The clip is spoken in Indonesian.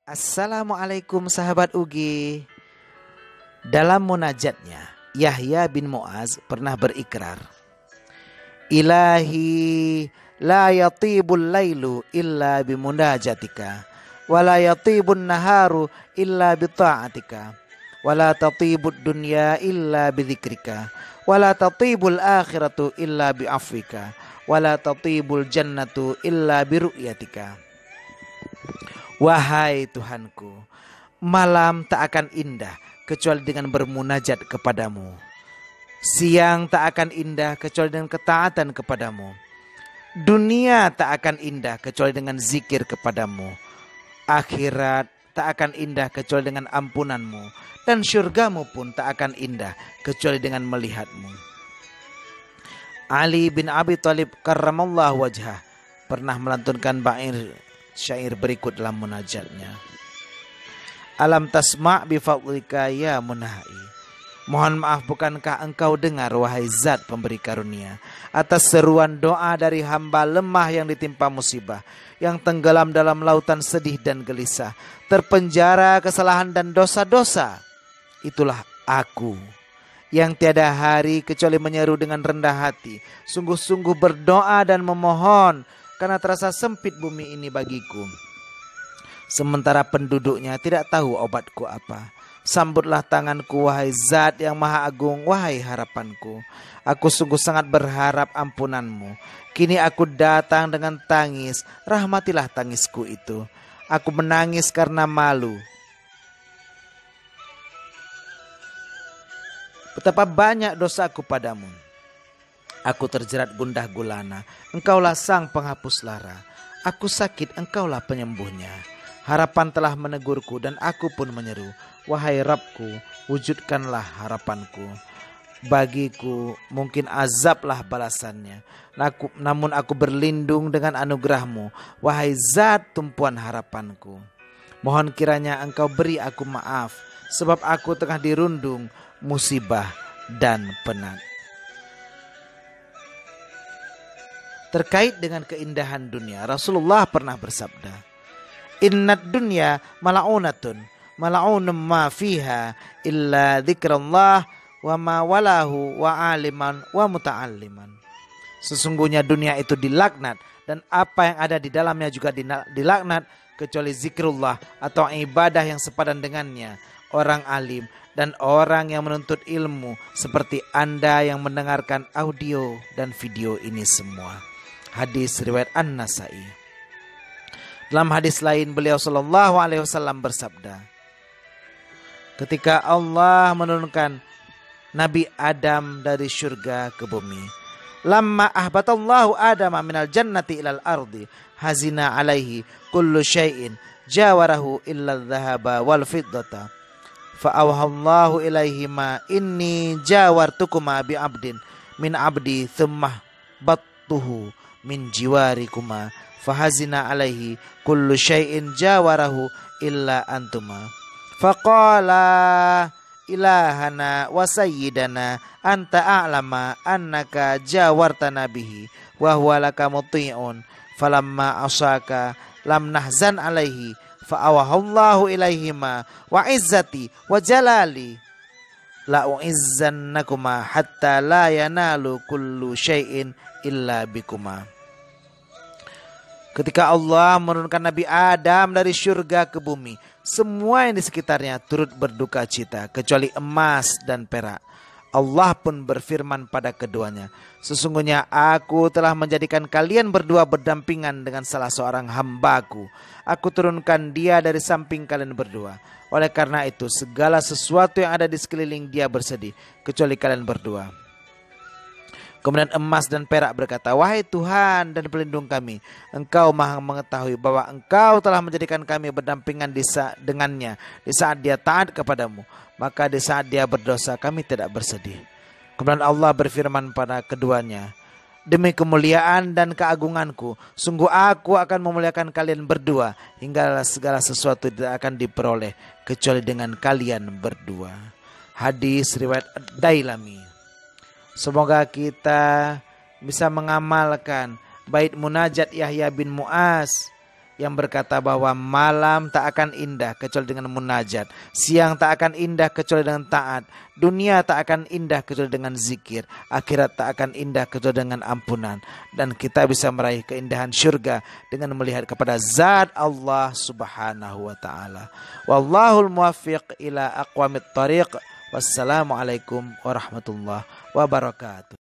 Assalamualaikum sahabat Ugi. Dalam munajatnya, Yahya bin Mu'az pernah berikrar, Ilahi la yatibul lailu illa bimunajatika, wa la yatibun naharu illa bita'atika, wa la tatibud dunya illa bidzikrika, wa la tatibul akhiratu illa bi'afwika, wa la tatibul jannatu illa biru'yatika. Wahai Tuhanku, malam tak akan indah kecuali dengan bermunajat kepadamu. Siang tak akan indah kecuali dengan ketaatan kepadamu. Dunia tak akan indah kecuali dengan zikir kepadamu. Akhirat tak akan indah kecuali dengan ampunanmu. Dan syurgamu pun tak akan indah kecuali dengan melihatmu. Ali bin Abi Thalib karramallahu wajhah pernah melantunkan syair berikut dalam munajatnya. Alam tasma' bi fadlika ya munahai. Mohon maaf, bukankah engkau dengar wahai zat pemberi karunia, atas seruan doa dari hamba lemah yang ditimpa musibah, yang tenggelam dalam lautan sedih dan gelisah, terpenjara kesalahan dan dosa-dosa. Itulah aku yang tiada hari kecuali menyeru dengan rendah hati, sungguh-sungguh berdoa dan memohon, karena terasa sempit bumi ini bagiku, sementara penduduknya tidak tahu obatku apa. Sambutlah tanganku wahai zat yang maha agung, wahai harapanku. Aku sungguh sangat berharap ampunanmu. Kini aku datang dengan tangis, rahmatilah tangisku itu. Aku menangis karena malu. Betapa banyak dosaku padamu. Aku terjerat gundah gulana, engkaulah sang penghapus lara. Aku sakit, engkaulah penyembuhnya. Harapan telah menegurku dan aku pun menyeru, wahai Rabbku, wujudkanlah harapanku. Bagiku mungkin azablah balasannya, namun aku berlindung dengan anugerahmu, wahai zat tumpuan harapanku. Mohon kiranya engkau beri aku maaf, sebab aku tengah dirundung musibah dan penat. Terkait dengan keindahan dunia, Rasulullah pernah bersabda, Innad dunya mala'unatun, mala'unum ma fiha illa dzikrullah wa ma walahu wa aliman wa muta'alliman. Sesungguhnya dunia itu dilaknat dan apa yang ada di dalamnya juga dilaknat kecuali zikrullah atau ibadah yang sepadan dengannya, orang alim dan orang yang menuntut ilmu seperti Anda yang mendengarkan audio dan video ini semua. Hadis riwayat An-Nasai. Dalam hadis lain beliau sallallahu alaihi wasallam bersabda, ketika Allah menurunkan Nabi Adam dari surga ke bumi, lamma ahbatallahu Adama minal jannati ilal ardi hazina alaihi kullu syai'in jawarahu illa dhahaba wal fiddata fa awhallahu ilaihima inni jawartukuma bi abdin min abdi thumma battuhu min jiwarikuma fahazina alaihi kullu syai'in jawarahu illa antuma faqala ilahana wa sayyidana anta a'lama annaka jawartana bihi wa huwa laka muti'un falamma asaka lam nahzan alaihi fa awahallahu ilaihima wa izzati wa jalali la uizzannakuma hatta la yanalu kullu syai'in illa bikuma. Ketika Allah menurunkan Nabi Adam dari surga ke bumi, semua yang di sekitarnya turut berduka cita, kecuali emas dan perak. Allah pun berfirman pada keduanya, sesungguhnya aku telah menjadikan kalian berdua berdampingan dengan salah seorang hambaku. Aku turunkan dia dari samping kalian berdua. Oleh karena itu, segala sesuatu yang ada di sekeliling dia bersedih, kecuali kalian berdua. Kemudian emas dan perak berkata, wahai Tuhan dan pelindung kami, engkau maha mengetahui bahwa engkau telah menjadikan kami berdampingan dengannya di saat dia taat kepadamu. Maka di saat dia berdosa kami tidak bersedih. Kemudian Allah berfirman pada keduanya, demi kemuliaan dan keagunganku, sungguh aku akan memuliakan kalian berdua, hingga segala sesuatu tidak akan diperoleh kecuali dengan kalian berdua. Hadis riwayat Dailami. Semoga kita bisa mengamalkan bait munajat Yahya bin Mu'az yang berkata bahwa malam tak akan indah kecuali dengan munajat, siang tak akan indah kecuali dengan taat, dunia tak akan indah kecuali dengan zikir, akhirat tak akan indah kecuali dengan ampunan, dan kita bisa meraih keindahan syurga dengan melihat kepada zat Allah Subhanahu wa taala. Wallahul muwaffiq ila aqwamit thariq. Wassalamualaikum warahmatullahi wabarakatuh.